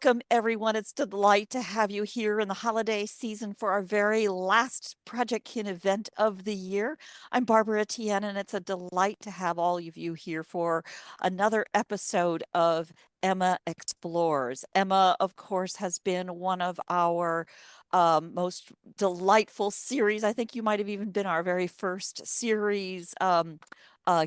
Welcome, everyone. It's a delight to have you here in the holiday season for our very last Project Kin event of the year. I'm Barbara Etienne, and it's a delight to have all of you here for another episode of Emma Explores. Emma, of course, has been one of our most delightful series. I think you might have even been our very first series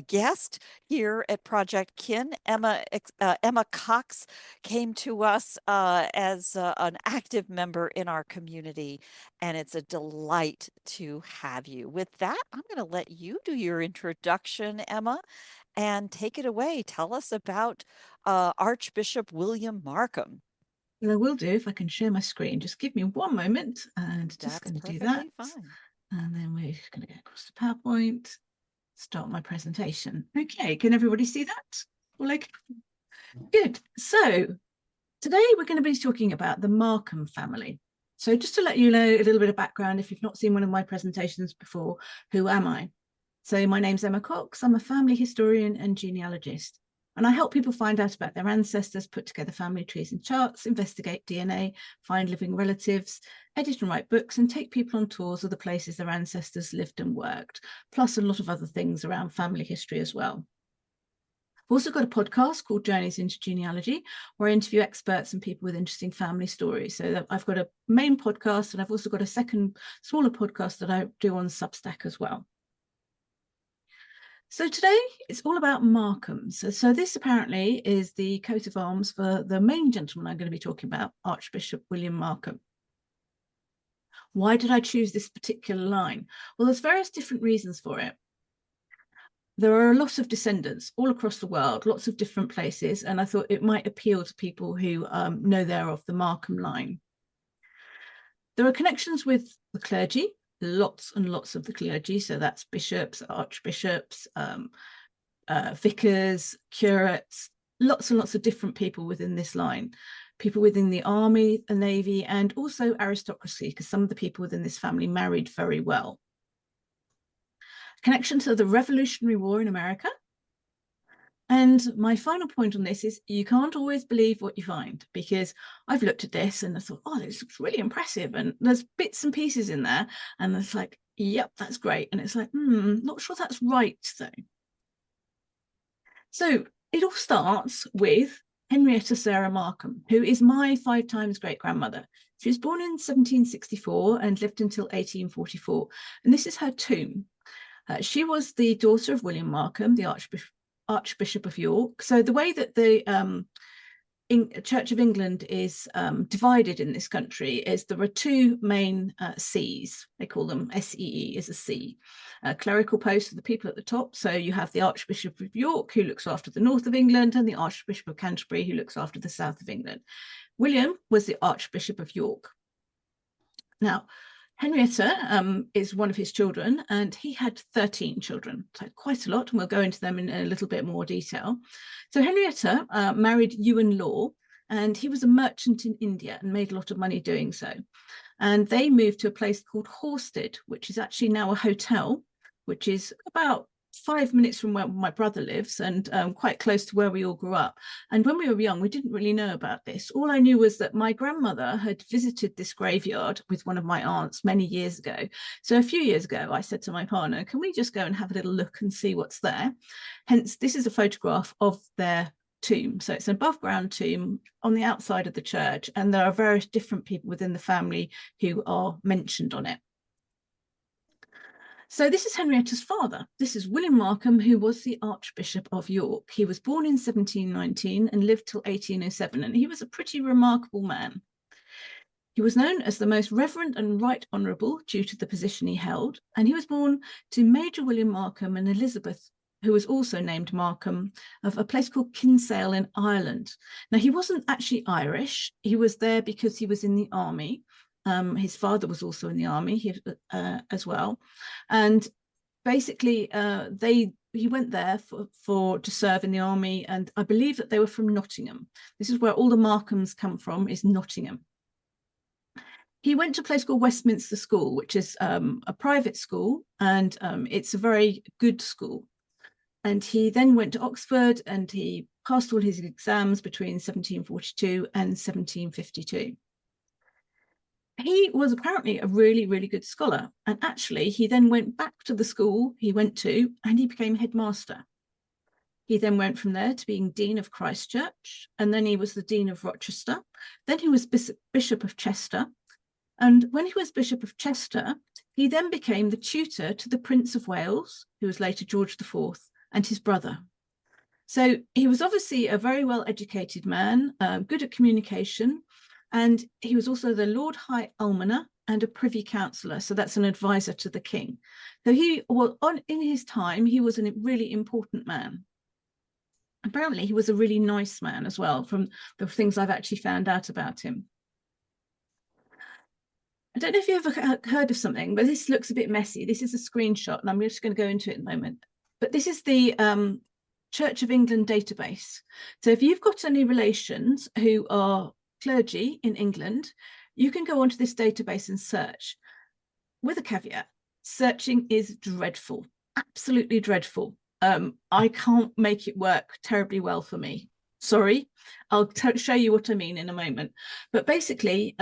guest here at Project Kin. Emma Cox came to us as an active member in our community, and it's a delight to have you. With that, I'm going to let you do your introduction, Emma, and take it away. Tell us about Archbishop William Markham. Well, I will do if I can share my screen. Just give me one moment and just That's going to do that. perfectly fine. And then we're going to go across the PowerPoint, start my presentation. Okay, can everybody see that? All okay? Good. So today we're going to be talking about the Markham family. So just to let you know a little bit of background, if you've not seen one of my presentations before, who am I? So my name's Emma Cox. I'm a family historian and genealogist. And I help people find out about their ancestors, put together family trees and charts, investigate DNA, find living relatives, edit and write books, and take people on tours of the places their ancestors lived and worked, plus a lot of other things around family history as well. I've also got a podcast called Journeys into Genealogy, where I interview experts and people with interesting family stories. So I've got a main podcast, and I've also got a second smaller podcast that I do on Substack as well. So today it's all about Markhams. So this apparently is the coat of arms for the main gentleman I'm going to be talking about, Archbishop William Markham. Why did I choose this particular line? Well, there's various different reasons for it. There are a lot of descendants all across the world, lots of different places, and I thought it might appeal to people who know they're of the Markham line. There are connections with the clergy, lots and lots of the clergy, so that's bishops, archbishops, vicars, curates, lots and lots of different people within this line, people within the army, the navy, and also aristocracy, because some of the people within this family married very well. Connection to the Revolutionary War in America. And my final point on this is you can't always believe what you find, because I've looked at this and I thought, oh, this looks really impressive. And there's bits and pieces in there. And it's like, yep, that's great. And it's like, not sure that's right, though. So it all starts with Henrietta Sarah Markham, who is my 5 times great-grandmother. She was born in 1764 and lived until 1844. And this is her tomb. She was the daughter of William Markham, the Archbishop of York. So the way that the Church of England is divided in this country is there are 2 main sees. They call them SEE is a see. Clerical posts are the people at the top. So you have the Archbishop of York, who looks after the north of England, and the Archbishop of Canterbury, who looks after the south of England. William was the Archbishop of York. Now, Henrietta is one of his children, and he had 13 children, so quite a lot, and we'll go into them in a little bit more detail. So Henrietta married Ewan Law, and he was a merchant in India and made a lot of money doing so. And they moved to a place called Horsted, which is actually now a hotel, which is about 5 minutes from where my brother lives, and quite close to where we all grew up. And when we were young, we didn't really know about this. All I knew was that my grandmother had visited this graveyard with one of my aunts many years ago. So a few years ago, I said to my partner, can we just go and have a little look and see what's there? Hence, this is a photograph of their tomb. So it's an above ground tomb on the outside of the church, and there are various different people within the family who are mentioned on it. So this is Henrietta's father. This is William Markham, who was the Archbishop of York. He was born in 1719 and lived till 1807, and he was a pretty remarkable man. He was known as the Most Reverend and Right Honourable due to the position he held, and he was born to Major William Markham and Elizabeth, who was also named Markham, of a place called Kinsale in Ireland. Now, he wasn't actually Irish. He was there because he was in the army. His father was also in the army as well. And basically, he went there to serve in the army. And I believe that they were from Nottingham. This is where all the Markhams come from, is Nottingham. He went to a place called Westminster School, which is a private school, and it's a very good school. And he then went to Oxford, and he passed all his exams between 1742 and 1752. He was apparently a really, really good scholar. And actually, he then went back to the school he went to and he became headmaster. He then went from there to being Dean of Christ Church, and then he was the Dean of Rochester. Then he was Bishop of Chester. And when he was Bishop of Chester, he then became the tutor to the Prince of Wales, who was later George IV, and his brother. So he was obviously a very well-educated man, good at communication, and he was also the Lord High Almoner and a Privy Councillor. So that's an advisor to the king. So he was in his time, he was a really important man. Apparently, he was a really nice man as well, from the things I've actually found out about him. I don't know if you ever heard of something, but this looks a bit messy. This is a screenshot, and I'm just going to go into it in a moment. But this is the Church of England database. So if you've got any relations who are clergy in England, you can go onto this database and search. With a caveat, searching is dreadful, absolutely dreadful. I can't make it work terribly well for me. Sorry, I'll show you what I mean in a moment. But basically,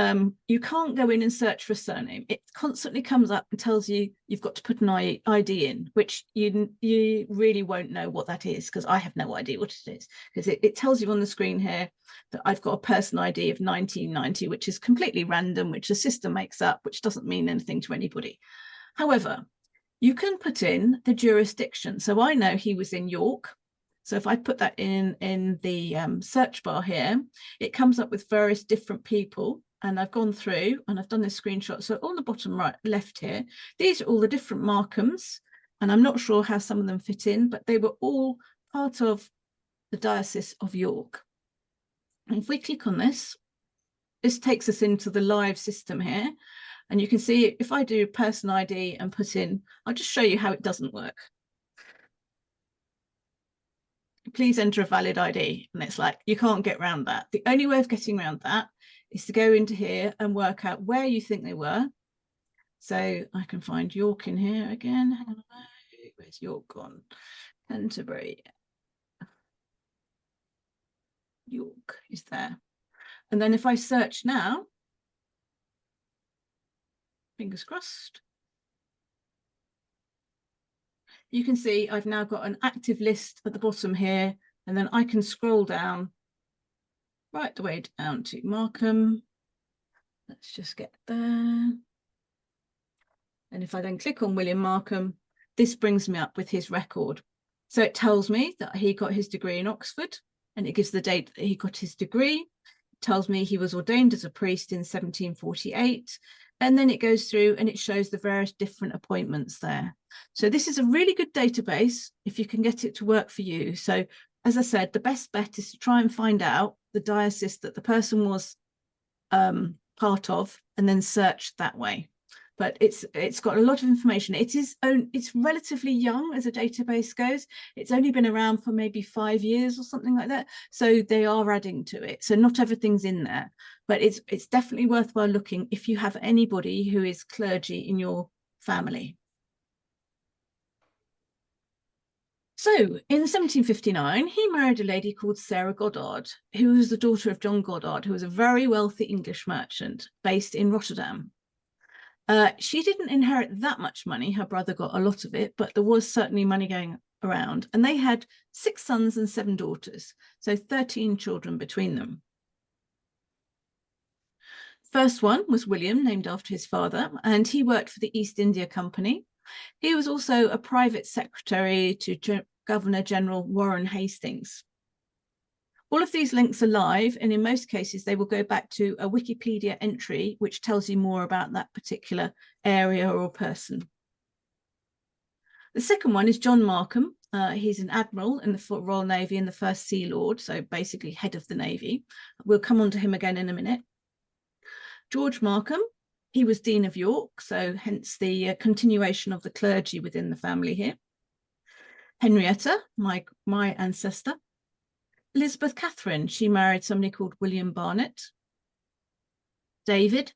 you can't go in and search for a surname. It constantly comes up and tells you you've got to put an ID in, which you really won't know what that is, because I have no idea what it is. Because it tells you on the screen here that I've got a person ID of 1990, which is completely random, which the system makes up, which doesn't mean anything to anybody. However, you can put in the jurisdiction. So I know he was in York. So if I put that in the search bar here, it comes up with various different people. And I've gone through and I've done this screenshot. So on the bottom right left here, these are all the different Markhams. And I'm not sure how some of them fit in, but they were all part of the Diocese of York. And if we click on this, this takes us into the live system here. And you can see if I do person ID and put in, I'll just show you how it doesn't work. Please enter a valid ID. And it's like, you can't get around that. The only way of getting around that is to go into here and work out where you think they were. So I can find York in here again. Hang on, where's York gone? Canterbury. York is there. And then if I search now, fingers crossed, you can see I've now got an active list at the bottom here, and then I can scroll down right the way down to Markham. Let's just get there. And if I then click on William Markham, this brings me up with his record. So it tells me that he got his degree in Oxford, and it gives the date that he got his degree. It tells me he was ordained as a priest in 1748. And then it goes through and it shows the various different appointments there. So this is a really good database if you can get it to work for you. So as I said, the best bet is to try and find out the diocese that the person was part of and then search that way. But it's got a lot of information. It's relatively young as a database goes. It's only been around for maybe 5 years or something like that. So they are adding to it. So not everything's in there, but it's definitely worthwhile looking if you have anybody who is clergy in your family. So in 1759, he married a lady called Sarah Goddard, who was the daughter of John Goddard, who was a very wealthy English merchant based in Rotterdam. She didn't inherit that much money. Her brother got a lot of it, but there was certainly money going around. And they had 6 sons and 7 daughters, so 13 children between them. First one was William, named after his father, and he worked for the East India Company. He was also a private secretary to Governor General Warren Hastings. All of these links are live, and in most cases, they will go back to a Wikipedia entry, which tells you more about that particular area or person. The second one is John Markham. He's an admiral in the Royal Navy and the first Sea Lord, so basically head of the Navy. We'll come on to him again in a minute. George Markham, he was Dean of York, so hence the continuation of the clergy within the family here. Henrietta, my ancestor. Elizabeth Catherine, she married somebody called William Barnett. David,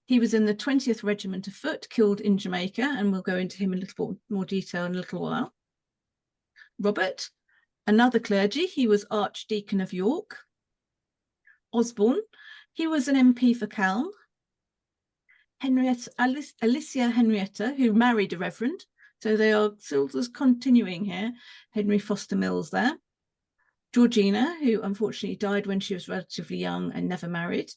he was in the 20th Regiment of Foot, killed in Jamaica, and we'll go into him in a little more detail in a little while. Robert, Another clergy, he was Archdeacon of York. Osborne, he was an MP for Calne. Alicia Henrietta, who married a reverend. So they are sort of continuing here. Henry Foster Mills there. Georgina, who unfortunately died when she was relatively young and never married.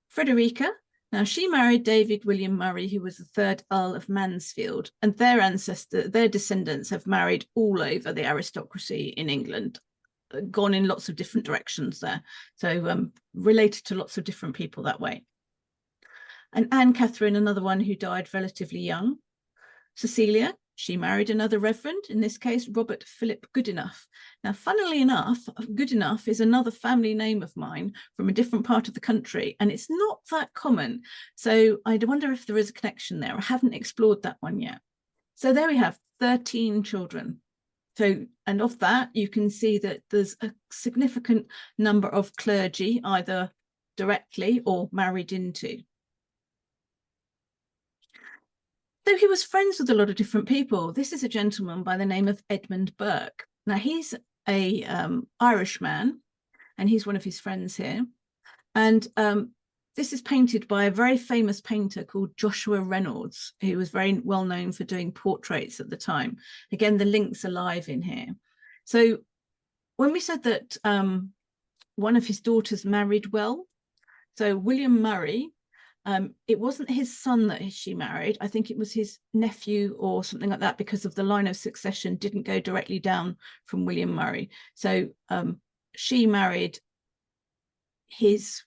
Frederica, now she married David William Murray, who was the third Earl of Mansfield, and their descendants have married all over the aristocracy in England, gone in lots of different directions there. So related to lots of different people that way. And Anne Catherine, another one who died relatively young. Cecilia, she married another reverend, in this case, Robert Philip Goodenough. Now, funnily enough, Goodenough is another family name of mine from a different part of the country, and it's not that common. So I wonder if there is a connection there. I haven't explored that one yet. So there we have 13 children. So, and of that, you can see that there's a significant number of clergy, either directly or married into. So he was friends with a lot of different people. This is a gentleman by the name of Edmund Burke. Now he's a Irishman, and he's one of his friends here. And this is painted by a very famous painter called Joshua Reynolds, who was very well known for doing portraits at the time. Again, the links are live in here. So when we said that one of his daughters married well, so William Murray, it wasn't his son that she married. I think it was his nephew or something like that, because of the line of succession didn't go directly down from William Murray. So she married his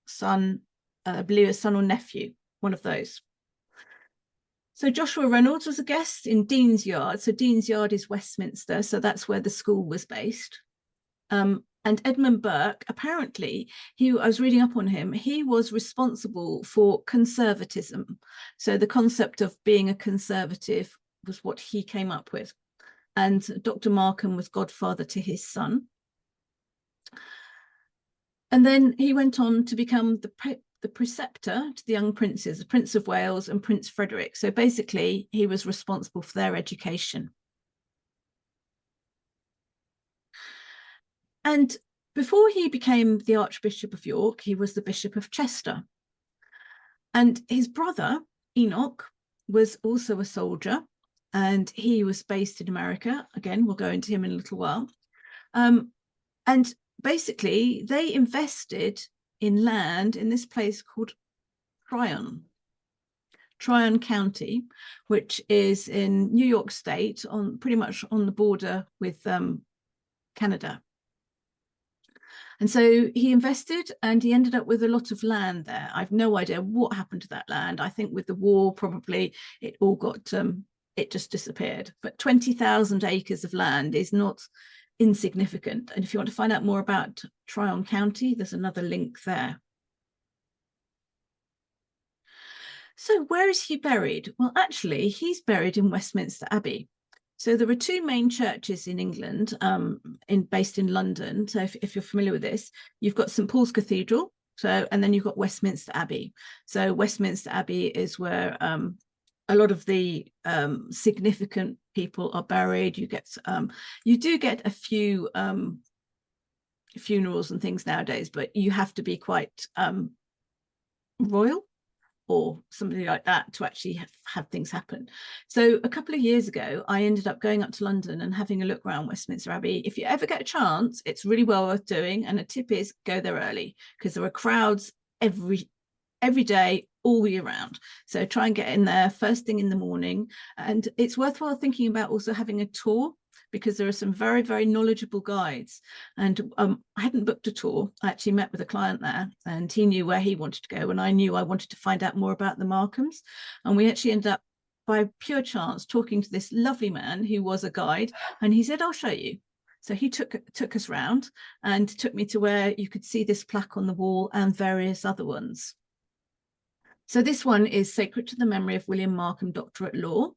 son, I believe a son or nephew, one of those. So Joshua Reynolds was a guest in Dean's Yard. So Dean's Yard is Westminster. So that's where the school was based. And Edmund Burke, apparently, I was reading up on him, he was responsible for conservatism. So the concept of being a conservative was what he came up with. And Dr. Markham was godfather to his son. And then he went on to become the preceptor to the young princes, the Prince of Wales and Prince Frederick. So basically, he was responsible for their education. And before he became the Archbishop of York, he was the Bishop of Chester. And his brother, Enoch, was also a soldier, and he was based in America. Again, we'll go into him in a little while. And basically, they invested in land in this place called Tryon County, which is in New York State, pretty much on the border with Canada. And so he invested, and he ended up with a lot of land there. I've no idea what happened to that land. I think with the war, probably it all got, it just disappeared. But 20,000 acres of land is not insignificant. And if you want to find out more about Tryon County, there's another link there. So where is he buried? Well, actually, he's buried in Westminster Abbey. So there are two main churches in England, based in London. So if you're familiar with this, you've got St. Paul's Cathedral, and then you've got Westminster Abbey. So Westminster Abbey is where a lot of the significant people are buried. You do get a few funerals and things nowadays, but you have to be quite royal or somebody like that to actually have things happen. So a couple of years ago, I ended up going up to London and having a look around Westminster Abbey. If you ever get a chance, it's really well worth doing. And a tip is go there early, because there are crowds every day, all year round. So try and get in there first thing in the morning. And it's worthwhile thinking about also having a tour, because there are some very, very knowledgeable guides. And I hadn't booked a tour. I actually met with a client there, and he knew where he wanted to go, and I knew I wanted to find out more about the Markhams. And we actually ended up, by pure chance, talking to this lovely man who was a guide, and he said, I'll show you. So he took us round and took me to where you could see this plaque on the wall and various other ones. So this one is Sacred to the Memory of William Markham, Doctor at Law,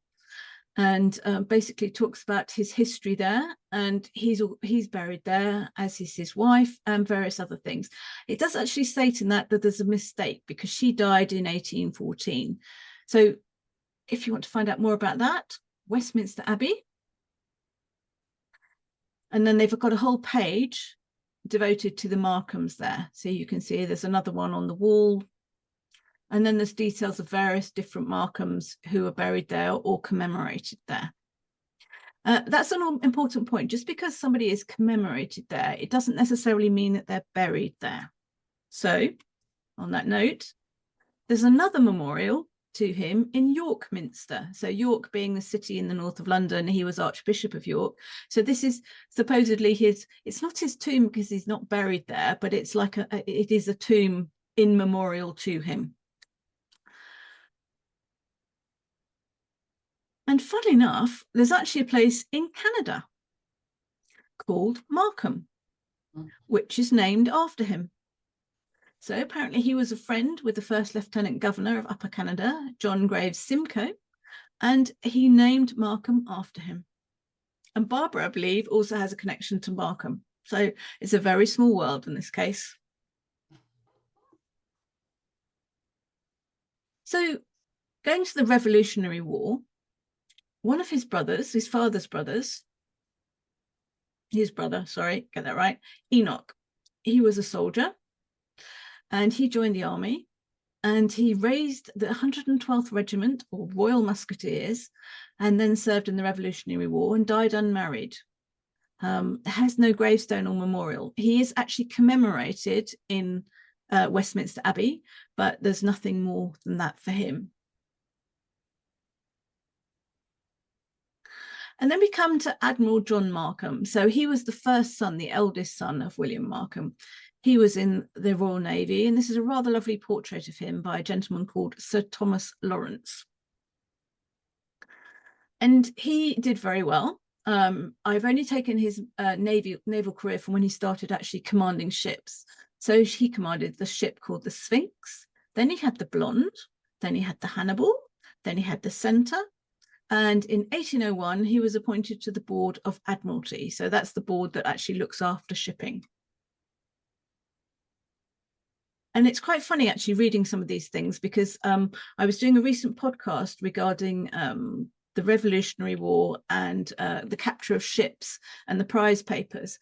and basically talks about his history there, and he's buried there, as is his wife, and various other things. It does actually state in that there's a mistake, because she died in 1814. So if you want to find out more about that, Westminster Abbey. And then they've got a whole page devoted to the Markhams there. So you can see there's another one on the wall. And then there's details of various different Markhams who are buried there or commemorated there. That's an important point. Just because somebody is commemorated there, it doesn't necessarily mean that they're buried there. So on that note, there's another memorial to him in York Minster. So York being the city in the north of London, he was Archbishop of York. So this is supposedly his, it's not his tomb because he's not buried there, but it's like it is a tomb in memorial to him. And funnily enough, there's actually a place in Canada called Markham, which is named after him. So apparently he was a friend with the first Lieutenant Governor of Upper Canada, John Graves Simcoe, and he named Markham after him. And Barbara, I believe, also has a connection to Markham. So it's a very small world in this case. So going to the Revolutionary War, one of his brothers, his father's brothers, his brother, sorry, get that right, Enoch, he was a soldier and he joined the army and he raised the 112th Regiment or Royal Musketeers and then served in the Revolutionary War and died unmarried. Has no gravestone or memorial. He is actually commemorated in Westminster Abbey, but there's nothing more than that for him. And then we come to Admiral John Markham. So he was the first son, the eldest son of William Markham. He was in the Royal Navy, and this is a rather lovely portrait of him by a gentleman called Sir Thomas Lawrence. And he did very well. I've only taken his naval career from when he started actually commanding ships. So he commanded the ship called the Sphinx. Then he had the Blonde. Then he had the Hannibal. Then he had the Center. And in 1801, he was appointed to the Board of Admiralty. So that's the board that actually looks after shipping. And it's quite funny actually reading some of these things because I was doing a recent podcast regarding the Revolutionary War and the capture of ships and the prize papers.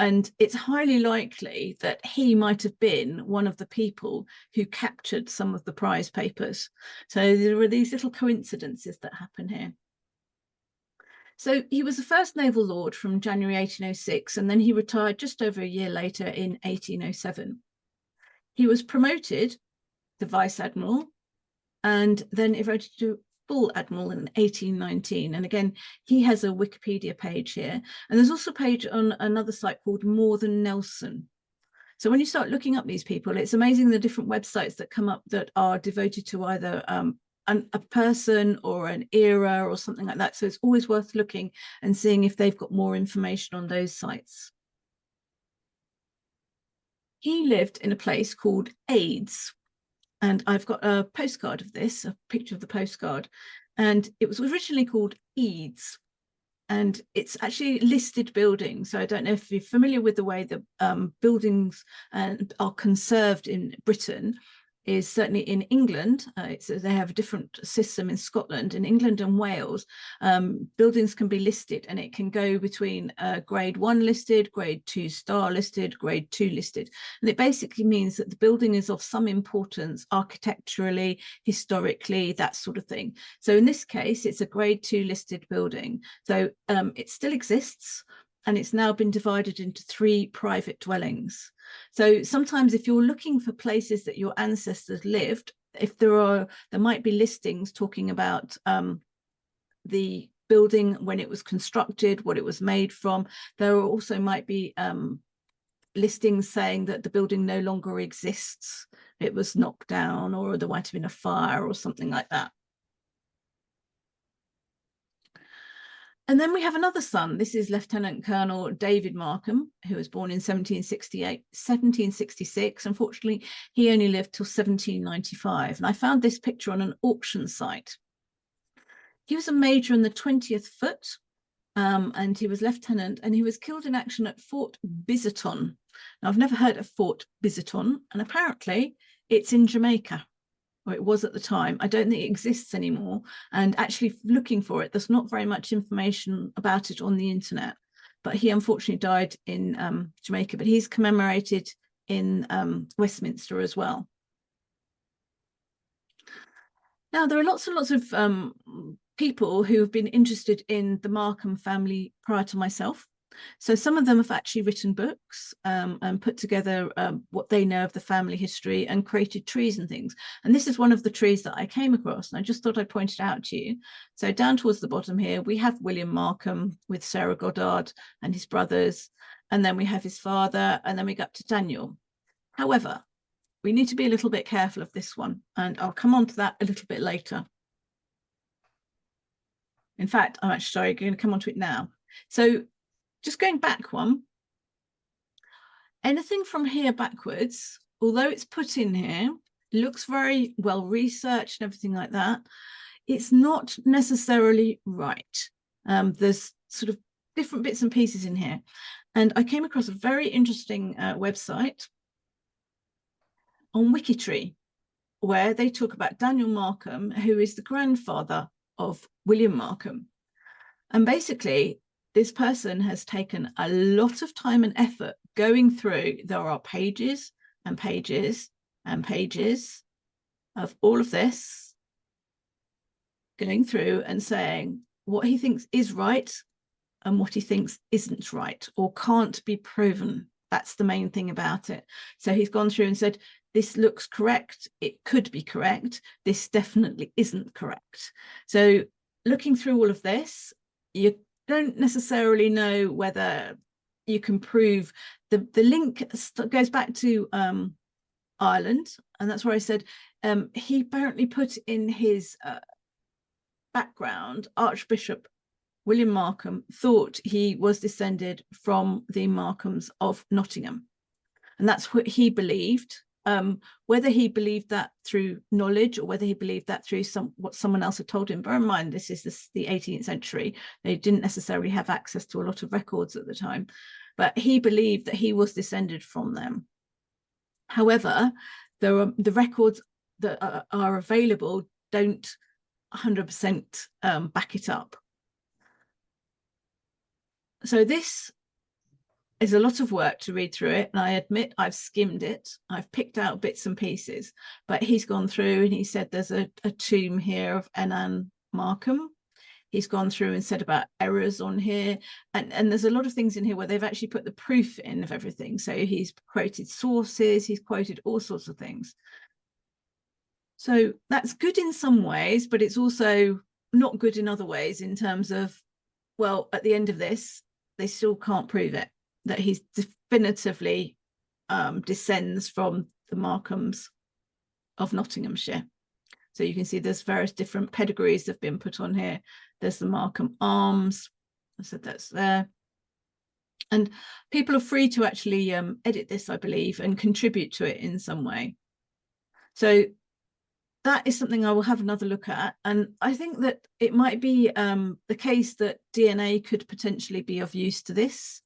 And it's highly likely that he might have been one of the people who captured some of the prize papers. So there were these little coincidences that happen here. So he was the first naval lord from January 1806, and then he retired just over a year later in 1807. He was promoted to vice admiral and then eventually to full admiral in 1819. And again, he has a Wikipedia page here. And there's also a page on another site called More Than Nelson. So when you start looking up these people, it's amazing the different websites that come up that are devoted to either a person or an era or something like that. So it's always worth looking and seeing if they've got more information on those sites. He lived in a place called Aids. And I've got a postcard of this, a picture of the postcard. And it was originally called Eads. And it's actually listed buildings. So I don't know if you're familiar with the way the buildings are conserved in Britain. Is certainly in England. They have a different system in Scotland. In England and Wales, buildings can be listed and it can go between grade 1 listed, grade 2 star listed, grade 2 listed. And it basically means that the building is of some importance architecturally, historically, that sort of thing. So in this case, it's a grade 2 listed building. So it still exists. And it's now been divided into 3 private dwellings. So sometimes if you're looking for places that your ancestors lived, if there might be listings talking about the building when it was constructed, what it was made from. There also might be listings saying that the building no longer exists. It was knocked down, or there might have been a fire or something like that. And then we have another son. This is Lieutenant Colonel David Markham, who was born in 1766. Unfortunately, he only lived till 1795. And I found this picture on an auction site. He was a major in the 20th Foot, and he was lieutenant, and he was killed in action at Fort Biziton. Now, I've never heard of Fort Biziton, and apparently it's in Jamaica. Or it was at the time. I don't think it exists anymore. And actually looking for it, there's not very much information about it on the internet. but he unfortunately died in Jamaica, but he's commemorated in Westminster as well. Now, there are lots and lots of people who have been interested in the Markham family prior to myself. So some of them have actually written books and put together what they know of the family history and created trees and things. And this is one of the trees that I came across, and I just thought I'd point it out to you. So down towards the bottom here, we have William Markham with Sarah Goddard and his brothers, and then we have his father, and then we go up to Daniel. However, we need to be a little bit careful of this one, and I'll come on to that a little bit later. In fact, I'm actually sorry, going to come on to it now. So just going back one, anything from here backwards, although it's put in here, looks very well researched and everything like that, it's not necessarily right. There's sort of different bits and pieces in here. And I came across a very interesting website on Wikitree, where they talk about Daniel Markham, who is the grandfather of William Markham. And basically, this person has taken a lot of time and effort going through. There are pages and pages and pages of all of this, going through and saying what he thinks is right and what he thinks isn't right or can't be proven. That's the main thing about it. So he's gone through and said, this looks correct, it could be correct, this definitely isn't correct. So looking through all of this, you don't necessarily know whether you can prove. The link goes back to Ireland, and that's where I said he apparently put in his background, Archbishop William Markham thought he was descended from the Markhams of Nottingham, and that's what he believed. Whether he believed that through knowledge or whether he believed that through what someone else had told him. Bear in mind, this is the 18th century. They didn't necessarily have access to a lot of records at the time, but he believed that he was descended from them. However, the records that are available don't 100% back it up. So this is a lot of work to read through it, and I admit I've skimmed it. I've picked out bits and pieces, but he's gone through and he said there's a tomb here of Enan Markham. He's gone through and said about errors on here, and there's a lot of things in here where they've actually put the proof in of everything. So he's quoted sources, he's quoted all sorts of things. So that's good in some ways, but it's also not good in other ways, in terms of, well, at the end of this, they still can't prove it, that he's definitively descends from the Markhams of Nottinghamshire. So you can see there's various different pedigrees that have been put on here. There's the Markham Arms. I said that's there. And people are free to actually edit this, I believe, and contribute to it in some way. So that is something I will have another look at. And I think that it might be the case that DNA could potentially be of use to this.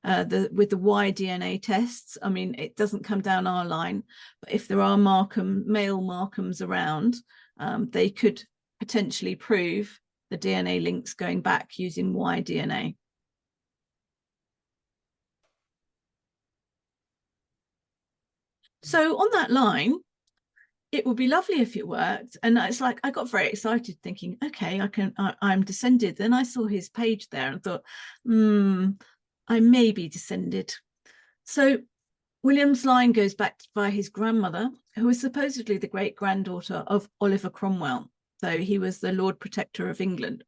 With the Y DNA tests, I mean, it doesn't come down our line, but if there are male Markhams around, they could potentially prove the DNA links going back using Y DNA. So on that line, it would be lovely if it worked. And it's like, I got very excited thinking, okay, I'm descended. Then I saw his page there and thought, I may be descended. So William's line goes back by his grandmother, who was supposedly the great granddaughter of Oliver Cromwell. So he was the Lord Protector of England.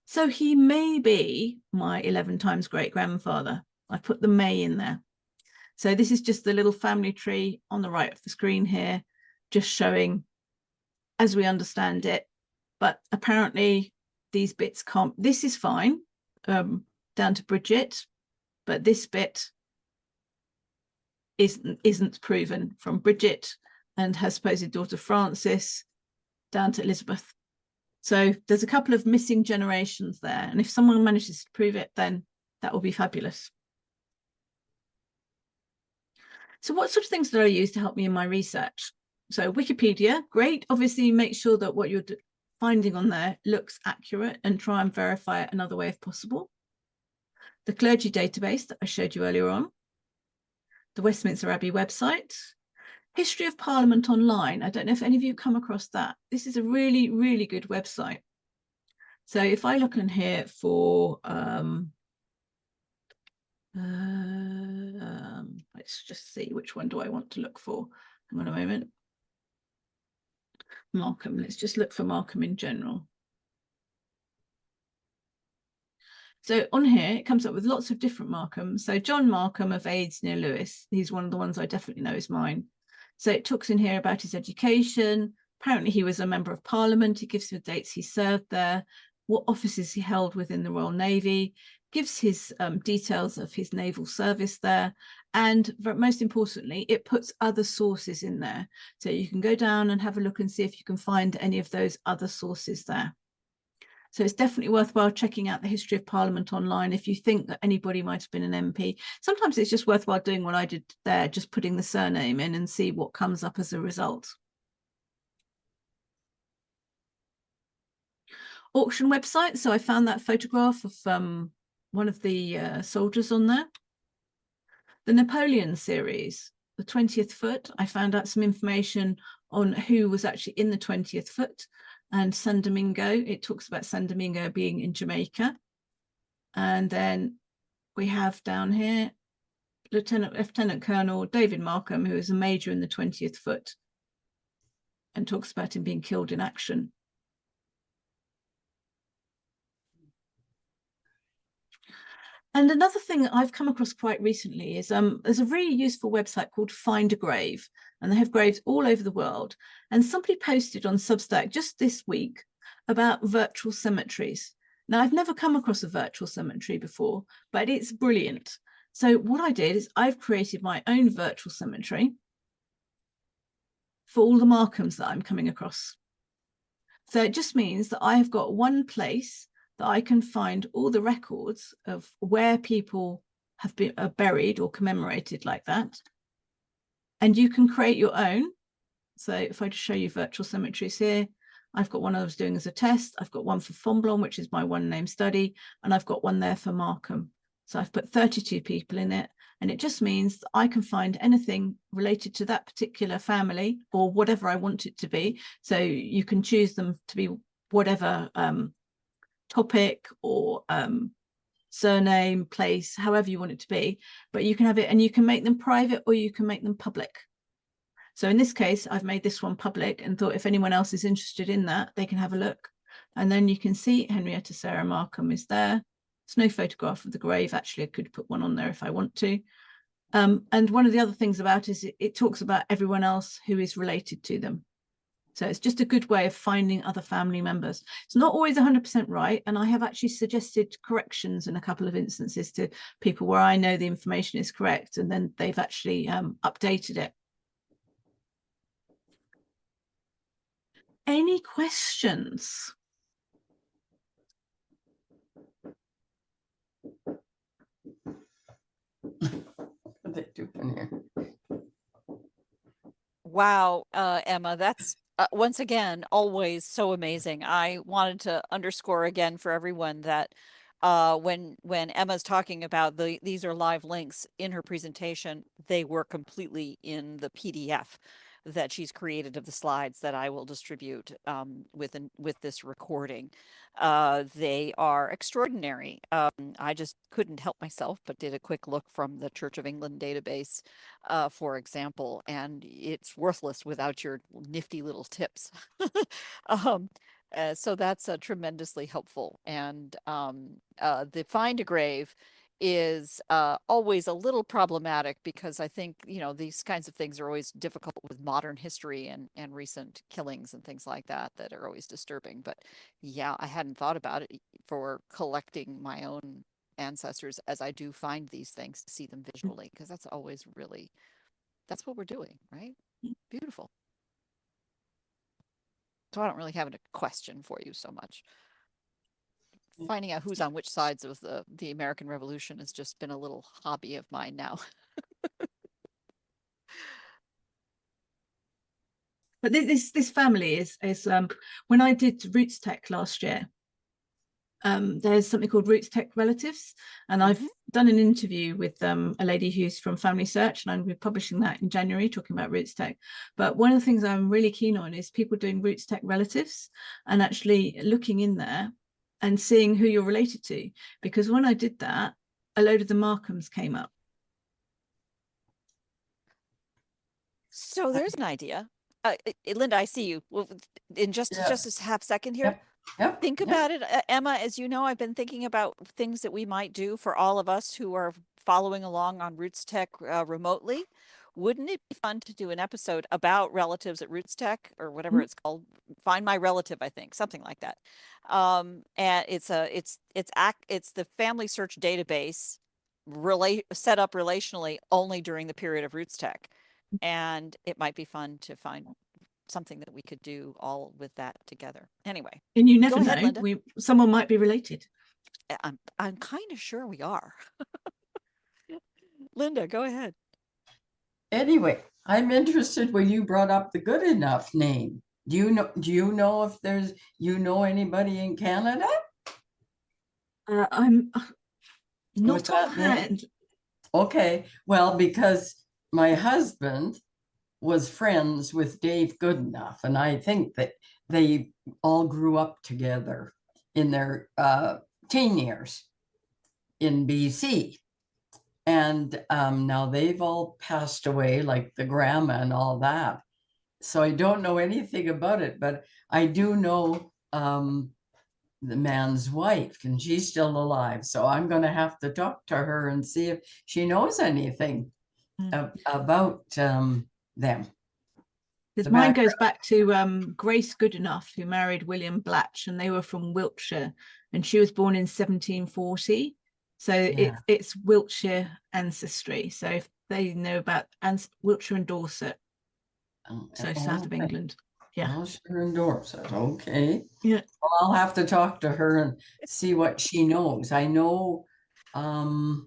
So he may be my 11 times great grandfather. I put the may in there. So this is just the little family tree on the right of the screen here, just showing as we understand it. But apparently these bits can't, this is fine, down to Bridget, but this bit isn't proven from Bridget and her supposed daughter Frances down to Elizabeth. So there's a couple of missing generations there, and if someone manages to prove it, then that will be fabulous. So what sort of things did I use to help me in my research? So Wikipedia, great. Obviously make sure that what you're finding on there looks accurate and try and verify it another way if possible. the clergy database that I showed you earlier on, the Westminster Abbey website, History of Parliament Online. I don't know if any of you come across that. This is a really, really good website. So if I look in here for, let's just see, which one do I want to look for? Hang on a moment. Markham, let's just look for Markham in general. So on here, it comes up with lots of different Markhams. So John Markham of Aids near Lewes, he's one of the ones I definitely know is mine. So it talks in here about his education. Apparently he was a member of Parliament. It gives the dates he served there, what offices he held within the Royal Navy, gives his details of his naval service there. And most importantly, it puts other sources in there. So you can go down and have a look and see if you can find any of those other sources there. So it's definitely worthwhile checking out the History of Parliament online if you think that anybody might have been an MP. Sometimes it's just worthwhile doing what I did there, just putting the surname in and see what comes up as a result. Auction website. So I found that photograph of one of the soldiers on there. The Napoleon series, the 20th foot. I found out some information on who was actually in the 20th foot. And San Domingo, it talks about San Domingo being in Jamaica. And then we have down here Lieutenant Colonel David Markham, who is a major in the 20th foot, and talks about him being killed in action. And another thing that I've come across quite recently is there's a really useful website called Find a Grave, and they have graves all over the world. And somebody posted on Substack just this week about virtual cemeteries. Now, I've never come across a virtual cemetery before, but it's brilliant. So what I did is I've created my own virtual cemetery for all the Markhams that I'm coming across. So it just means that I have got one place that I can find all the records of where people have been buried or commemorated like that. And you can create your own. So if I just show you virtual cemeteries here, I've got one I was doing as a test. I've got one for Fonblanc, which is my one name study. And I've got one there for Markham. So I've put 32 people in it. And it just means that I can find anything related to that particular family or whatever I want it to be. So you can choose them to be whatever topic or surname, place, however you want it to be, but you can have it and you can make them private or you can make them public. So in this case, I've made this one public and thought if anyone else is interested in that, they can have a look. And then you can see Henrietta Sarah Markham is there. There's no photograph of the grave. Actually, I could put one on there if I want to. And one of the other things about it is it talks about everyone else who is related to them. So it's just a good way of finding other family members. It's not always 100% right. And I have actually suggested corrections in a couple of instances to people where I know the information is correct. And then they've actually updated it. Any questions? What they do in here? Wow, Emma, that's once again always so amazing. I wanted to underscore again for everyone that when Emma's talking about these are live links in her presentation, they were completely in the PDF that she's created of the slides that I will distribute with this recording. They are extraordinary. I just couldn't help myself, but did a quick look from the Church of England database, for example, and it's worthless without your nifty little tips. So that's tremendously helpful. And the Find a Grave is always a little problematic because I think, you know, these kinds of things are always difficult with modern history and recent killings and things like that that are always disturbing. But yeah, I hadn't thought about it for collecting my own ancestors as I do find these things to see them visually, because that's always really, that's what we're doing, right? Beautiful. So I don't really have a question for you so much. Finding out who's on which sides of the American Revolution has just been a little hobby of mine now. But this family is when I did Roots Tech last year, there's something called Roots Tech Relatives, and I've done an interview with a lady who's from Family Search, and I'm going to be publishing that in January, talking about Roots Tech. But one of the things I'm really keen on is people doing Roots Tech Relatives and actually looking in there and seeing who you're related to, because when I did that, a load of the Markhams came up. So there's an idea. Linda, I see you. Well, in just a half second here. Yep. Think about it, Emma. As you know, I've been thinking about things that we might do for all of us who are following along on Roots Tech remotely. Wouldn't it be fun to do an episode about relatives at Roots Tech, or whatever it's called? Find My Relative, I think, something like that. And it's the family search database set up relationally only during the period of Roots Tech. And it might be fun to find something that we could do all with that together. Anyway, and you never go ahead, know, Linda. Someone might be related. I'm kind of sure we are. Linda, go ahead. Anyway, I'm interested when you brought up the Good Enough name. Do you know if there's anybody in Canada? I'm not offhand. Okay, well, because my husband was friends with Dave Goodenough, and I think that they all grew up together in their teen years in BC. And now they've all passed away, like the grandma and all that. So I don't know anything about it, but I do know the man's wife, and she's still alive. So I'm going to have to talk to her and see if she knows anything about them. Because mine goes back to Grace Goodenough, who married William Blatch, and they were from Wiltshire, and she was born in 1740. So it's Wiltshire ancestry. So if they know about Wiltshire and Dorset, so south of England. Yeah. Wiltshire and Dorset. Okay. Yeah. Well, I'll have to talk to her and see what she knows. I know. No,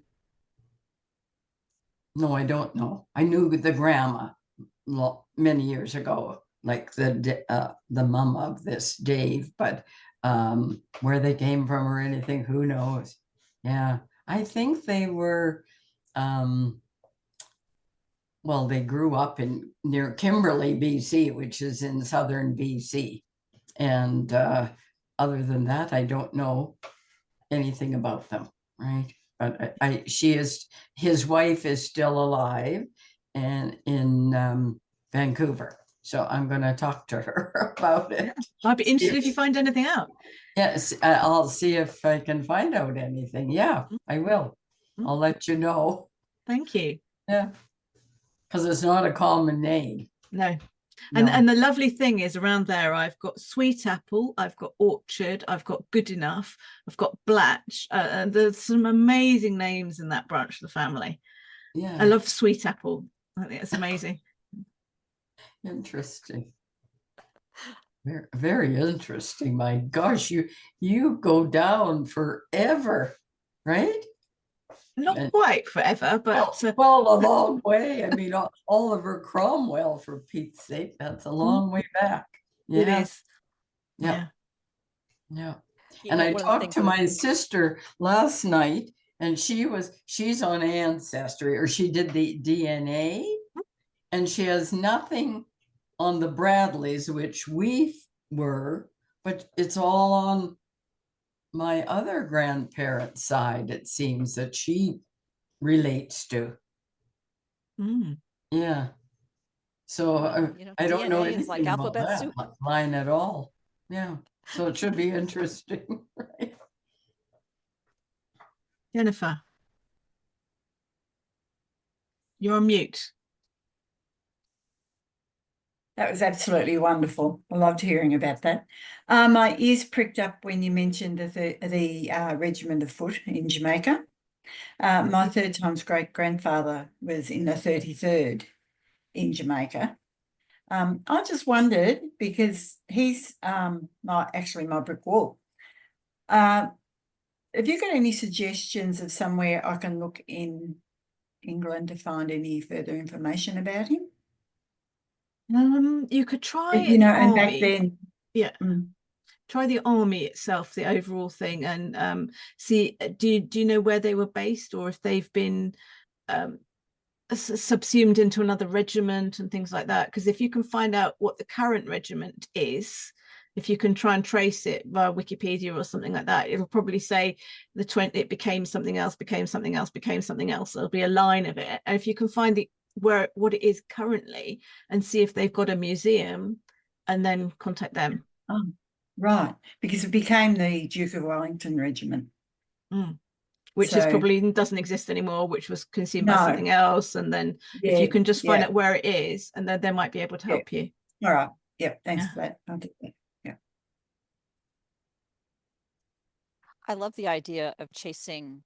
I don't know. I knew the grandma many years ago, like the mom of this Dave, but where they came from or anything, who knows? Yeah, I think they were. Well, they grew up near Kimberley, BC, which is in southern BC, and other than that, I don't know anything about them. Right. But his wife is still alive and in Vancouver. So I'm going to talk to her about it. I'd be interested if you find anything out. Yes, I'll see if I can find out anything. Yeah, I will. I'll let you know. Thank you. Yeah, because it's not a common name. No. And the lovely thing is, around there, I've got Sweet Apple, I've got Orchard, I've got Good Enough, I've got Blatch. And there's some amazing names in that branch of the family. Yeah, I love Sweet Apple. I think it's amazing. Interesting. Very, very interesting. My gosh, you go down forever, right? Not quite forever, but well, a long way. I mean, Oliver Cromwell, for Pete's sake, that's a long way back. It is. Yeah. And I talked to my sister last night, and she's on Ancestry, or she did the DNA, and she has nothing on the Bradleys, which we were, but it's all on my other grandparents' side, it seems, that she relates to. Yeah. So I don't know anything like about that soup line at all. Yeah. So it should be interesting, right? Jennifer, you're on mute. That was absolutely wonderful. I loved hearing about that. My ears pricked up when you mentioned the Regiment of Foot in Jamaica. My third times great-grandfather was in the 33rd in Jamaica. I just wondered, because he's actually my brick wall. Have you got any suggestions of somewhere I can look in England to find any further information about him? You could try, and back then, try the army itself, the overall thing, and see, do you know where they were based, or if they've been subsumed into another regiment and things like that? Because if you can find out what the current regiment is, if you can try and trace it via Wikipedia or something like that, it'll probably say it became something else, became something else, became something else. There'll be a line of it, and if you can find what it is currently and see if they've got a museum, and then contact them. Oh, right, because it became the Duke of Wellington Regiment. Which is probably doesn't exist anymore, which was consumed by something else. And then if you can just find out where it is, and then they might be able to help you. All right. Yeah. Thanks for that. I'll do that. Yeah. I love the idea of chasing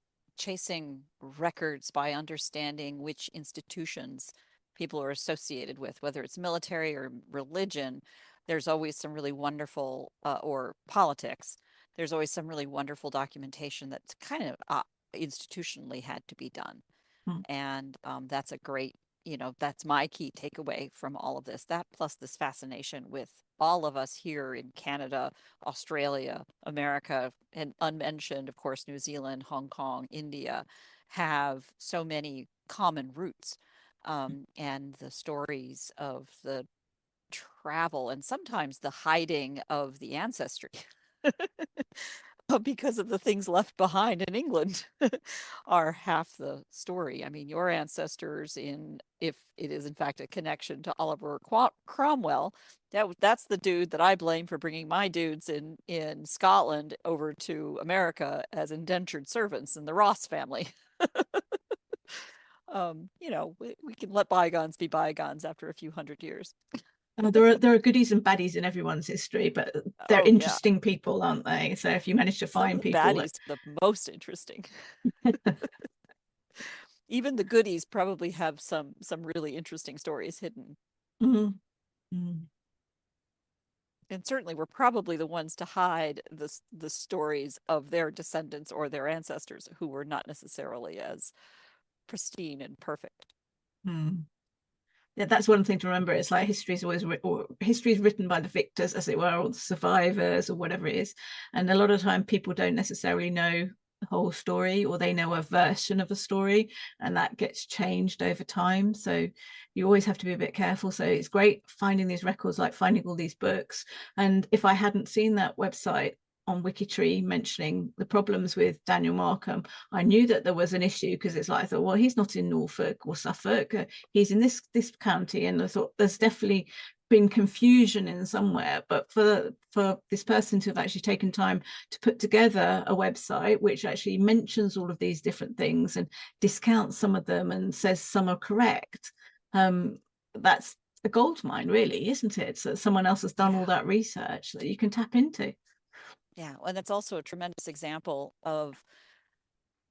records by understanding which institutions people are associated with, whether it's military or religion. There's always some really wonderful, or politics. There's always some really wonderful documentation that's kind of institutionally had to be done. And that's a great, that's my key takeaway from all of this. That plus this fascination with all of us here in Canada, Australia, America, and unmentioned, of course, New Zealand, Hong Kong, India, have so many common roots. And the stories of the travel and sometimes the hiding of the ancestry because of the things left behind in England are half the story. I mean, your ancestors, if it is in fact a connection to Oliver Cromwell, that's the dude that I blame for bringing my dudes in Scotland over to America as indentured servants in the Ross family. We can let bygones be bygones after a few hundred years. There are goodies and baddies in everyone's history, but they're interesting people, aren't they? So if you manage to find people, baddies are the most interesting. Even the goodies probably have some really interesting stories hidden. And certainly we're probably the ones to hide the stories of their descendants or their ancestors who were not necessarily as pristine and perfect. Yeah, that's one thing to remember. It's like history is written by the victors, as it were, or the survivors, or whatever it is. And a lot of time people don't necessarily know the whole story, or they know a version of a story, and that gets changed over time. So you always have to be a bit careful. So it's great finding these records, like finding all these books. And if I hadn't seen that website on Wikitree mentioning the problems with Daniel Markham, I knew that there was an issue, because it's like, I thought, well, he's not in Norfolk or Suffolk, he's in this county, and I thought there's definitely been confusion in somewhere. But for this person to have actually taken time to put together a website which actually mentions all of these different things and discounts some of them and says some are correct, that's a gold mine, really, isn't it? So someone else has done all that research that you can tap into. Yeah, and that's also a tremendous example of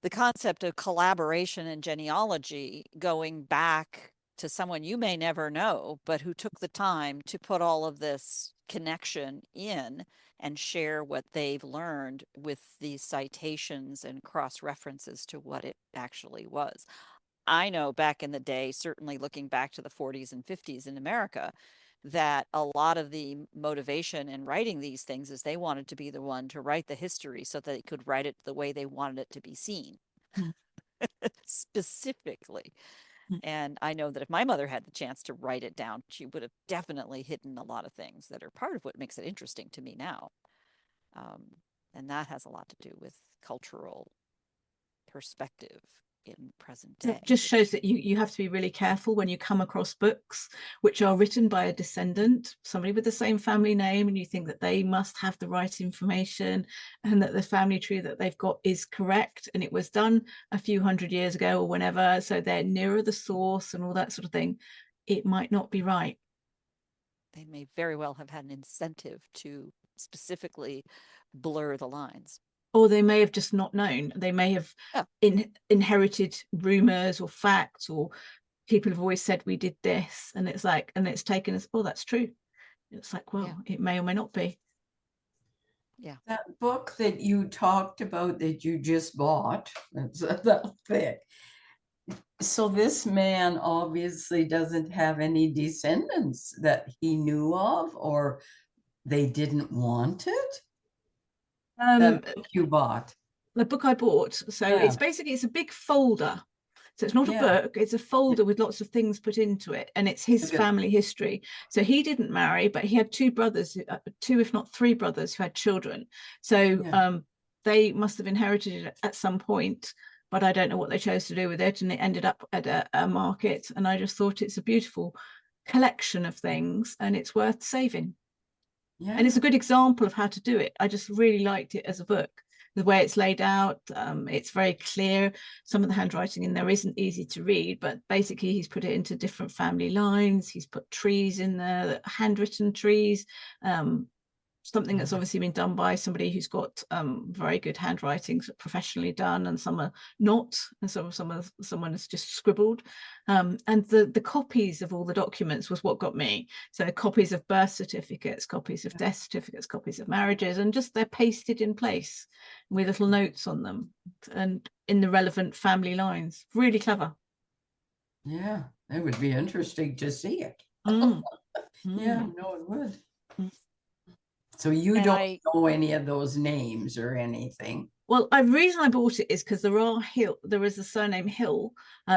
the concept of collaboration and genealogy, going back to someone you may never know, but who took the time to put all of this connection in and share what they've learned with these citations and cross references to what it actually was. I know back in the day, certainly looking back to the 40s and 50s in America, that a lot of the motivation in writing these things is they wanted to be the one to write the history so that they could write it the way they wanted it to be seen. Specifically. And I know that if my mother had the chance to write it down, she would have definitely hidden a lot of things that are part of what makes it interesting to me now. And that has a lot to do with cultural perspective in present day. It just shows that you have to be really careful when you come across books which are written by a descendant, somebody with the same family name, and you think that they must have the right information and that the family tree that they've got is correct, and it was done a few hundred years ago or whenever, so they're nearer the source and all that sort of thing. It might not be right. They may very well have had an incentive to specifically blur the lines. Or they may have just not known. They may have inherited rumors or facts, or people have always said we did this, and it's like, and it's taken as, oh, that's true. It's like, well, it may or may not be. Yeah. That book that you talked about that you just bought, that's that thick. So this man obviously doesn't have any descendants that he knew of, or they didn't want it? The book you bought. The book I bought. So Yeah. it's a big folder. So it's not a Yeah. book, it's a folder with lots of things put into it, and it's his Okay. family history. So he didn't marry, but he had two brothers, two if not three brothers who had children. So Yeah. they must have inherited it at some point, but I don't know what they chose to do with it, and it ended up at a market. And I just thought it's a beautiful collection of things, and it's worth saving. Yeah. And it's a good example of how to do it. I just really liked it as a book. The way it's laid out, it's very clear. Some of the handwriting in there isn't easy to read, but basically he's put it into different family lines. He's put trees in there, handwritten trees, something that's obviously been done by somebody who's got very good handwriting, professionally done, and some are not, and so someone has just scribbled. And the copies of all the documents was what got me. So copies of birth certificates, copies of death certificates, copies of marriages, and just they're pasted in place with little notes on them and in the relevant family lines. Really clever. Yeah, it would be interesting to see it. Yeah, no, it would. So you don't know any of those names or anything? Well, the reason I bought it is because there is a surname Hill,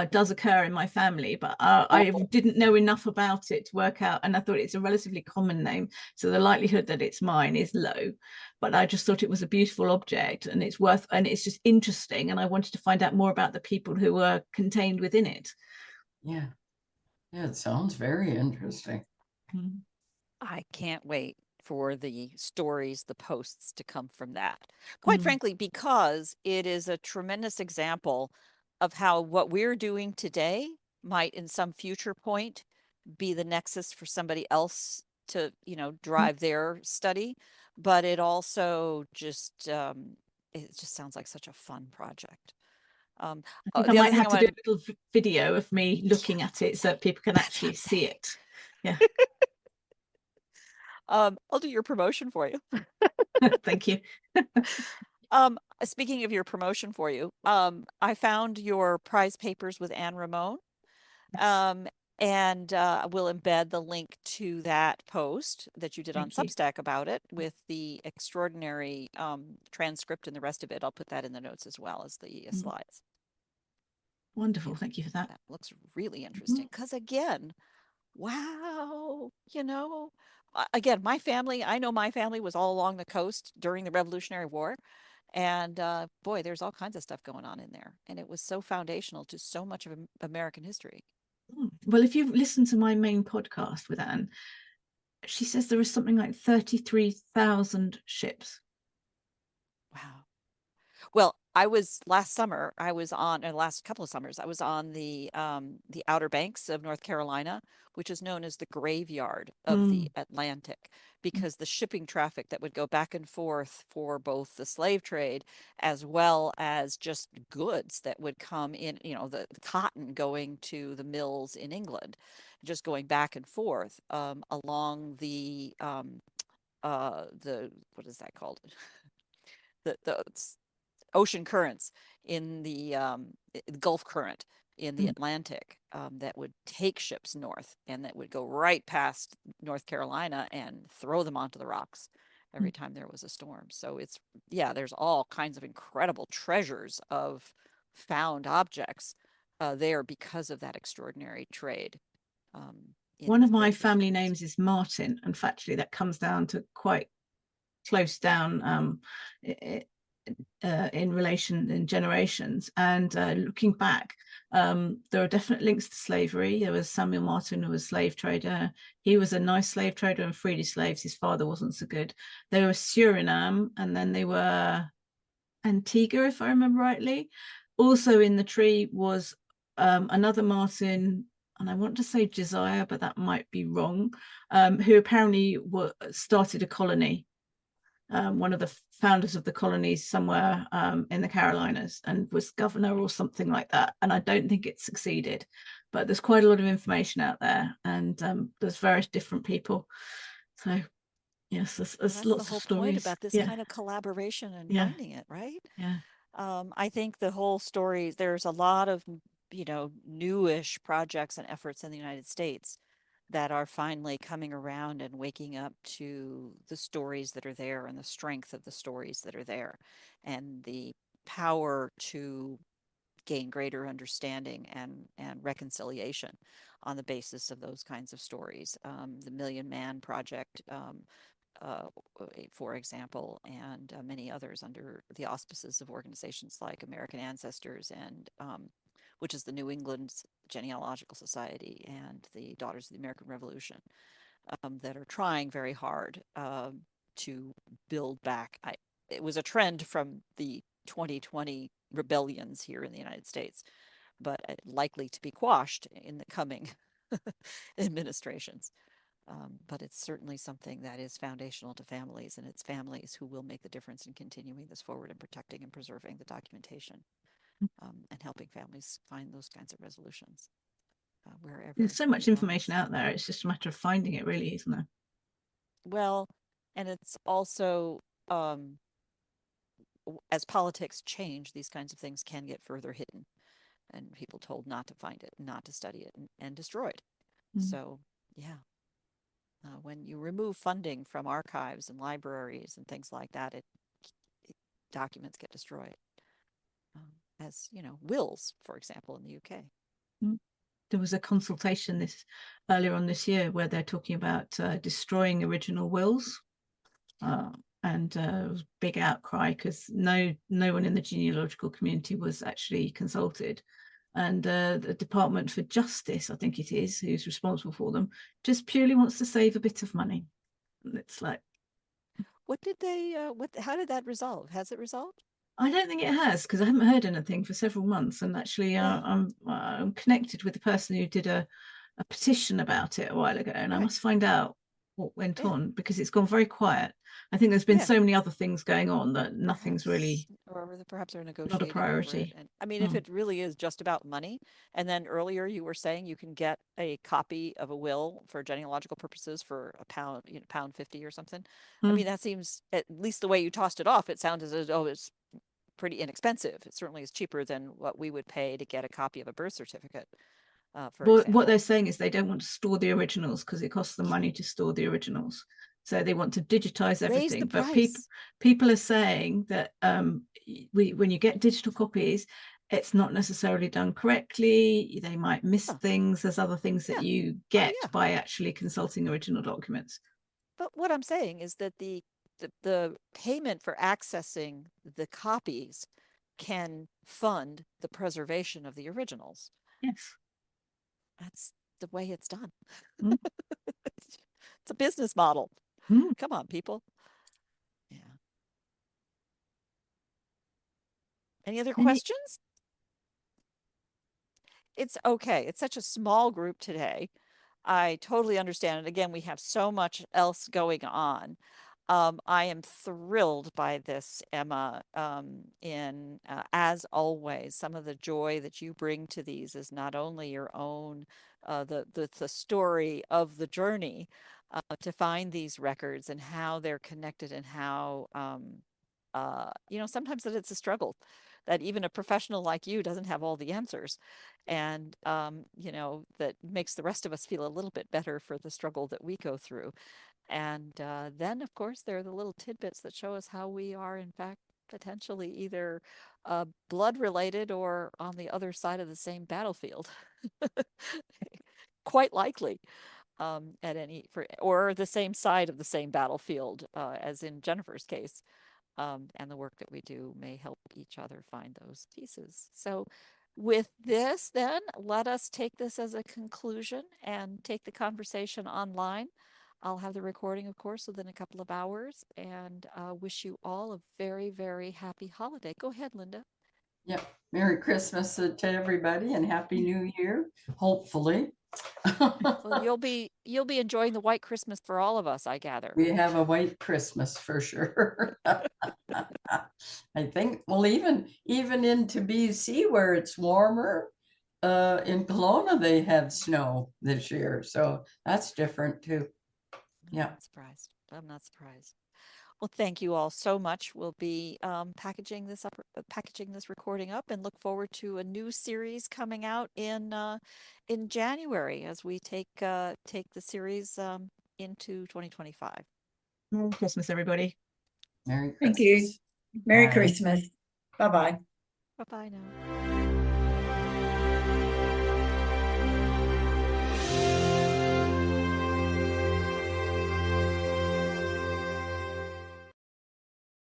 does occur in my family, but I didn't know enough about it to work out, and I thought it's a relatively common name, so the likelihood that it's mine is low. But I just thought it was a beautiful object, and it's just interesting, and I wanted to find out more about the people who were contained within it. Yeah, it sounds very interesting. I can't wait for the stories, the posts to come from that. Quite frankly, because it is a tremendous example of how what we're doing today might in some future point be the nexus for somebody else to, drive their study. But it also just, it just sounds like such a fun project. I think I might have to do a little video of me looking at it so that people can actually see it. Yeah. I'll do your promotion for you. Thank you. Speaking of your promotion for you, I found your prize papers with Anne Ramon. And we'll embed the link to that post that you did on Substack about it with the extraordinary transcript and the rest of it. I'll put that in the notes as well as the slides. Wonderful. Thank you for that. That looks really interesting because again, wow, again, I know my family was all along the coast during the Revolutionary War. And boy, there's all kinds of stuff going on in there. And it was so foundational to so much of American history. Well, if you've listened to my main podcast with Anne, she says there is something like 33,000 ships. Wow. Well, last couple of summers, I was on the Outer Banks of North Carolina, which is known as the graveyard of the Atlantic, because the shipping traffic that would go back and forth for both the slave trade as well as just goods that would come in, the cotton going to the mills in England, just going back and forth along the what is that called? the ocean currents in the Gulf Current in the Atlantic that would take ships north and that would go right past North Carolina and throw them onto the rocks every time there was a storm. So there's all kinds of incredible treasures of found objects there because of that extraordinary trade. One of my family names is Martin, and factually that comes down to quite close down in relation in generations. And looking back, there are definite links to slavery. There was Samuel Martin, who was a slave trader. He was a nice slave trader and freed his slaves. His father wasn't so good. They were Suriname, and then they were Antigua, if I remember rightly. Also in the tree was another Martin, and I want to say Josiah, but that might be wrong, who apparently started a colony. One of the founders of the colonies somewhere in the Carolinas, and was governor or something like that. And I don't think it succeeded, but there's quite a lot of information out there, and there's various different people. So yes, there's lots of stories. Point about this kind of collaboration and finding it, right? Yeah. I think the whole story, there's a lot of, newish projects and efforts in the United States that are finally coming around and waking up to the stories that are there and the strength of the stories that are there and the power to gain greater understanding and reconciliation on the basis of those kinds of stories. The Million Man Project, uh, for example, and many others under the auspices of organizations like American Ancestors and which is the New England Genealogical Society and the Daughters of the American Revolution, that are trying very hard to build back. It was a trend from the 2020 rebellions here in the United States, but likely to be quashed in the coming administrations. But it's certainly something that is foundational to families, and it's families who will make the difference in continuing this forward and protecting and preserving the documentation, and helping families find those kinds of resolutions wherever. There's so much information out there. It's just a matter of finding it, really, isn't it? Well, and it's also, as politics change, these kinds of things can get further hidden and people told not to find it, not to study it, and destroyed. So, yeah. When you remove funding from archives and libraries and things like that, documents get destroyed. As you know, wills, for example, in the UK. There was a consultation earlier on this year where they're talking about destroying original wills, and it was a big outcry because no one in the genealogical community was actually consulted. And the Department for Justice, I think it is, who's responsible for them, just purely wants to save a bit of money. And it's like, what did they? How did that resolve? Has it resolved? I don't think it has, because I haven't heard anything for several months. And actually, I'm connected with the person who did a petition about it a while ago, and I must find out what went on, because it's gone very quiet. I think there's been so many other things going on that nothing's really, or perhaps they're negotiating not a priority. Over it. And I mean, if it really is just about money, and then earlier you were saying you can get a copy of a will for genealogical purposes for £1, £1.50 or something. I mean, that seems, at least the way you tossed it off, it sounded as though it's pretty inexpensive. It certainly is cheaper than what we would pay to get a copy of a birth certificate. What they're saying is they don't want to store the originals because it costs them money to store the originals. So they want to digitize everything. But people are saying that when you get digital copies, it's not necessarily done correctly. They might miss things. There's other things that you get by actually consulting original documents. But what I'm saying is that the payment for accessing the copies can fund the preservation of the originals. Yes. That's the way it's done. It's a business model. Come on, people. Yeah. Any other questions? It's okay. It's such a small group today. I totally understand. And again, we have so much else going on. I am thrilled by this, Emma. As always, some of the joy that you bring to these is not only your own, the story of the journey to find these records and how they're connected and how, sometimes that it's a struggle, that even a professional like you doesn't have all the answers. And, that makes the rest of us feel a little bit better for the struggle that we go through. And then, of course, there are the little tidbits that show us how we are, in fact, potentially either blood related or on the other side of the same battlefield. Quite likely, or the same side of the same battlefield, as in Jennifer's case. And the work that we do may help each other find those pieces. So with this, then, let us take this as a conclusion and take the conversation online. I'll have the recording, of course, within a couple of hours, and wish you all a very, very happy holiday. Go ahead, Linda. Yep. Merry Christmas to everybody and Happy New Year, hopefully. Well, you'll be enjoying the white Christmas for all of us, I gather. We have a white Christmas for sure. I think, well, even into BC where it's warmer, in Kelowna they had snow this year, so that's different too. Yeah. I'm not surprised. Well, thank you all so much. We'll be packaging this recording up, and look forward to a new series coming out in January as we take the series into 2025. Merry Christmas, everybody. Merry Thank you. Christmas. Merry Bye. Christmas. Bye-bye. Bye bye now.